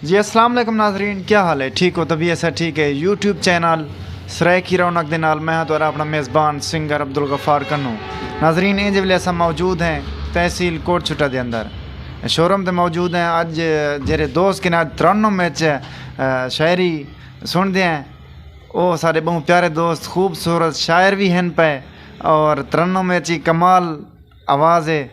جی السلام علیکم ناظرین، کیا حال ہے؟ ٹھیک ہو؟ طبیعت ایسا ٹھیک ہے؟ یوٹیوب چینل سرائے کی رونق دے نال میں تو اپنا میزبان سنگر عبدالغفار کنو ناظرین ان ویلے اسا موجود ہیں تحصیل کوٹ چھٹا دے اندر شوروم تے موجود ہیں۔ اج جڑے دوست کے نال ترنم وچ شاعری سن دے ہیں وہ سارے بہت پیارے دوست خوبصورت شاعر بھی ہیں پے اور ترنم وچ کمال آواز ہے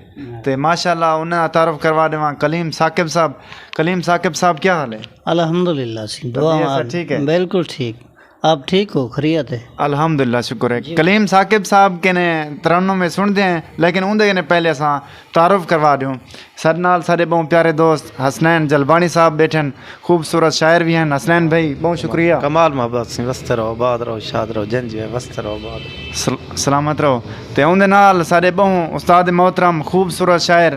تے ماشاءاللہ انہیں تعارف کروا دیواں کلیم ثاقب صاحب۔ کلیم ثاقب صاحب کیا حال ہے؟ الحمدللہ سی دعا ٹھیک ہے؟ بالکل ٹھیک، آپ ٹھیک ہو؟ خیریت ہے؟ الحمدللہ شکر ہے۔ کلیم ثاقب صاحب کے نے ترنم میں سن دے ہیں لیکن اندے نے پہلے اساں تعارف کروا دیوں سر نال سارے بہت پیارے دوست حسنین جلبانی صاحب بیٹھن، خوبصورت شاعر بھی ہیں۔ حسنین بھائی بہت شکریہ، کمال محبت سے وسط رہو، آباد رہو، شاد رہو، جنج ہے وسط رہو، آباد رہو، سلامت رہو۔ تے اندے نال سارے بہت استاد محترم خوبصورت شاعر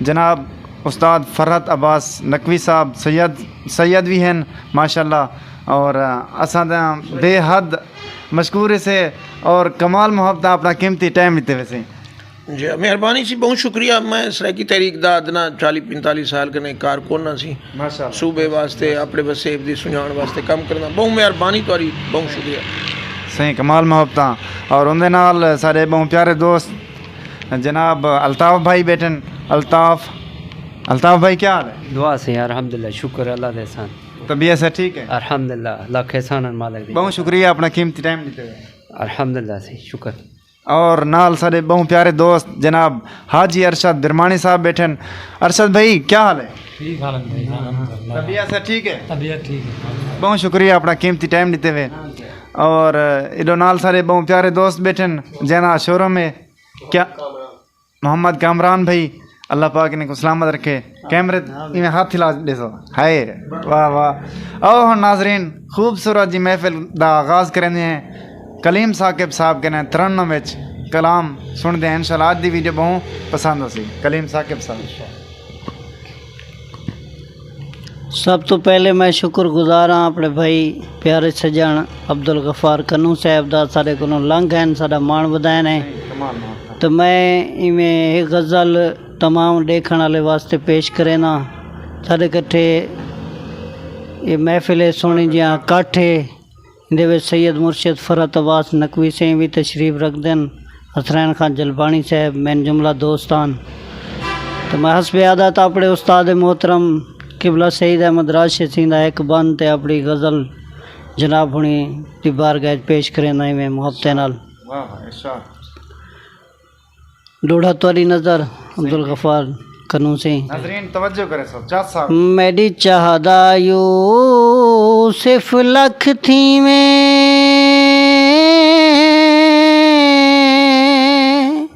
جناب استاد فرحت عباس نقوی صاحب سید بھی ہیں ماشاءاللہ، اور اساں بے حد مشکور سے اور کمال محبت اپنا قیمتی ٹائم دیتے ویسے۔ جی مہربانی سی، بہت شکریہ۔ میں سرائکی تحریک دا ادنا 40-45 سال کنے کارکن سی ماشاءاللہ صوبے واسطے اپنے وسیب دی سنجان واسطے کم کرنا، بہت مہربانی تاری، بہت شکریہ۔ صحیح کمال محبت اور اندے نال سارے بہت پیارے دوست جناب الطاف بھائی بیٹھن۔ الطاف بھائی کیا حال ہے؟ دعا سے الحمدللہ، شکر اللہ دے احسان، طبیعت سے ٹھیک ہے؟ الحمدللہ، لاکھ احسان مالک دی، بہت شکریہ اپنا قیمتی ٹائم دیتے ہوئے۔ الحمدللہ سے شکر۔ اور نال سارے بہت پیارے دوست جناب حاجی ارشد برمانی صاحب بیٹھن۔ ارشد بھائی کیا حال ہے؟ ٹھیک حال ہے، طبیعت سے ٹھیک ہے؟ طبیعت ٹھیک ہے، بہت شکریہ اپنا قیمتی ٹائم دیتے ہوئے۔ اور ادو نال سارے بہت پیارے دوست بیٹھن جنا شوروں میں کیا محمد کامران بھائی، اللہ پاک نے کو سلامت رکھے۔ کیمرے میں ہاتھ ہلا دے سو، ہائے واہ واہ۔ اور ناظرین خوبصورت جی محفل دا آغاز کریں ہیں کلیم ثاقب صاحب کے نے ترنم وچ کلام سن دیں انشاءاللہ۔ آج دی ویڈیو بہت پسند ہو سی۔ کلیم ثاقب صاحب سب تو پہلے میں شکر گزار ہاں اپنے بھائی پیارے سجن عبدالغفار کنو صاحب دا سارے کو لنگ ہیں سارا مان ودائن ہے، تو میں ایویں ایک غزل تمام دیکھنے والے واسطے پیش کرے نا سارے کٹھے یہ محفل سونی جہاں کٹھے دے وچ سید مرشد فرحت عباس نقوی سے بھی تشریف رکھ دیں، حسنین خان جلبانی صاحب، مین جملہ دوستان، تو میں حسب عادت اپنے استاد محترم قبلہ سید احمد راشد سنگھ دا ایک بند تے اپنی غزل جناب ہونی دی بارگاہ پیش کرے نا میں محبت نال۔ ڈوڑھا توری نظر عبدالغفار کنو سے ناظرین توجہ کرے سو چاہ صاحب۔ میری چاہدا یوسف لکھ تھی میں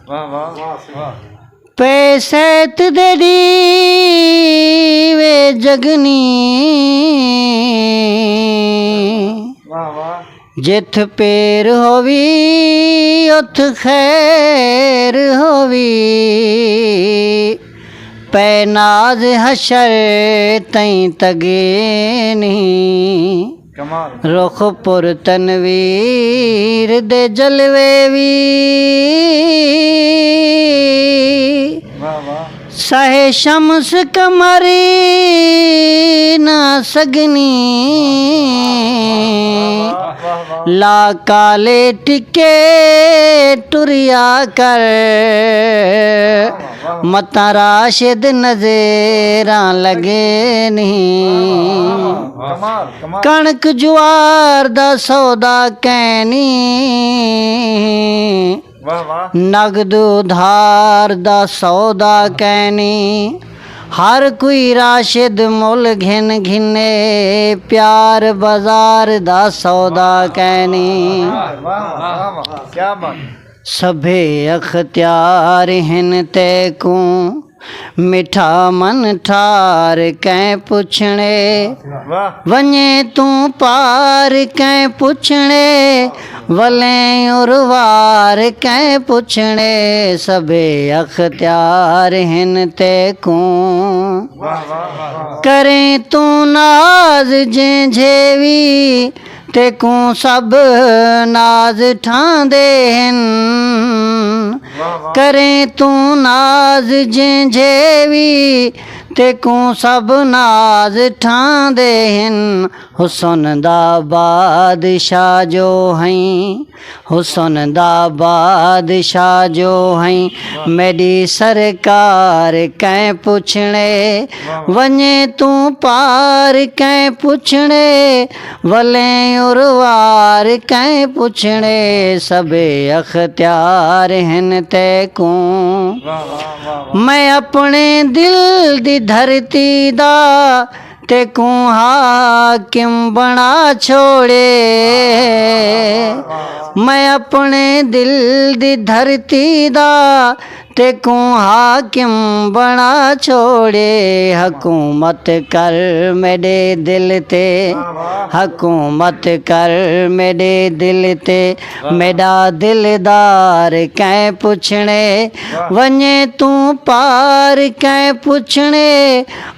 واہ واہ واہ، پیسیت دے وے جگنی واہ واہ، جت پیر ہووی ات خیر ہووی، پے ناز حشر تئیں تگے نہیں، کمال رخ پر تنویر دے جلوے وی، واہ واہ، سہ شمس کمری نہ سگنی، لا کالے ٹکے ٹریا کر، متا راشد نظراں لگے نہیں، کمال کمال، کنک جوار دا سودا کینی، واہ واہ، نقد ادھار دا سودا کینی، ہر کوئی راشد مل گھن گھنے، پیار بازار دا سودا کینی، واہ واہ واہ، کیا بات۔ سبھے اختیار ہن تے کوں، میٹھا من ٹھار کہیں پچھنے، واہ ونجے تو پار کہیں پچھنے، ولیں اروار کہیں پچھنے، سبے اختیار ہن تے کوں، کریں تو ناز جیں جھیوی تے کوں سب ناز ٹھان دے ہن، کریں تو ناز جیں جھیوی ते को सब नाज ठांदे हिन हुसन दा बादशाह जो हई हुसन दा बादशाह जो हई मेरी सरकार कैं पुछणे वञे तूं पार कैं पुछणे वले उरवार कैं पुछणे सबे अख्तियार हिन ते को मैं अपने दिल दी धरती दा ते को हाकिम बना छोड़े मैं अपने दिल दी धरती दा ते को हाकिम बना छोड़े हुकूमत कर मेरे दिल ते हुकूमत कर मेरे दिल ते मेरा दिलदार कैं पुछणे वञे तूं पार कैं पुछणे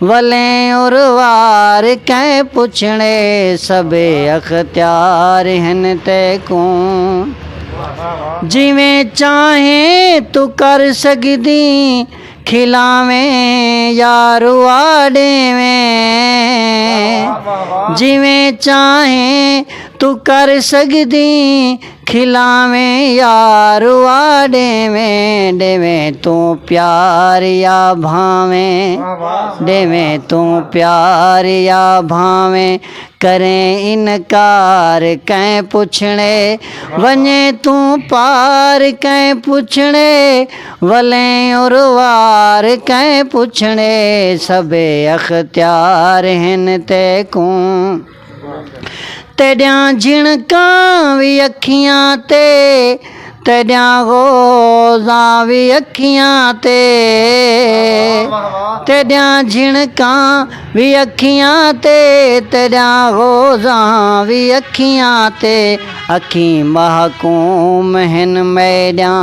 वले उरवार कैं पुछणे सबे अख्तियार हिन ते को जिवें चाहे तू कर सकदी खिलावें यारू आडेवें जिवें चाहे तू कर सकदी खिलावें यारू आडेवें देवें तू प्यार या भावें देवें तू प्यार या भावें करें इनकार कैं पुछणे वञे तू पार कैं पुछणे वले उरवार कैं पुछणे सबे अख्तियार हिन ते को तेरियां झिणकां भी अखियां ते तेरियां गोज़ां भी अखियां ते तेरियां झिणकां भी अखियां ते तेरियां गोज़ां भी अखियां ते अखी महकूम हिन मेरियां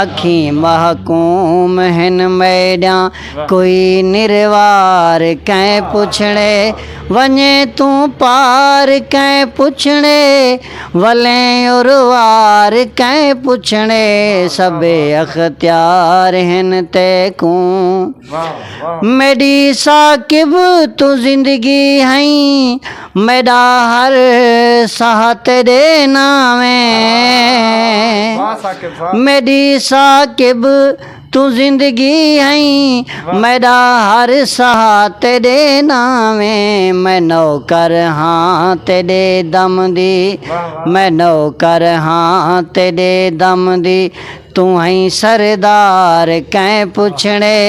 अखी महकूम हिन मेरियां कोई निर्वार कैं पुछणे वञे तूं पार कैं पुछणे वले उरवार कैं पुछणे सबे अख्तियार हिन ते को मेरी साकिब तू जिंदगी हई मेरा हर साह तेरे नामे मेरी साकिब तू जिंदगी हई मेरा हर साह तेरे नामे मैं नौकर हाँ तेरे दम दी मैं नौकर हाँ तेरे दम दी तू हई सरदार कैं पुछणे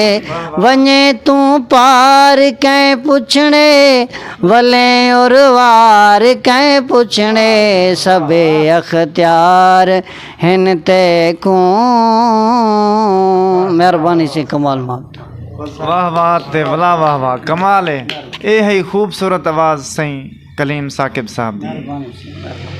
वञे तू पार कैं पुछणे वले उरवार कैं पुछणे सबे अख्तियार हिन ते को मेहरबानी से कमाल मांगता वाह वाह ते भला वाह वाह कमाल है। ये है खूबसूरत आवाज़ सही कलीम साकिब साहब दी।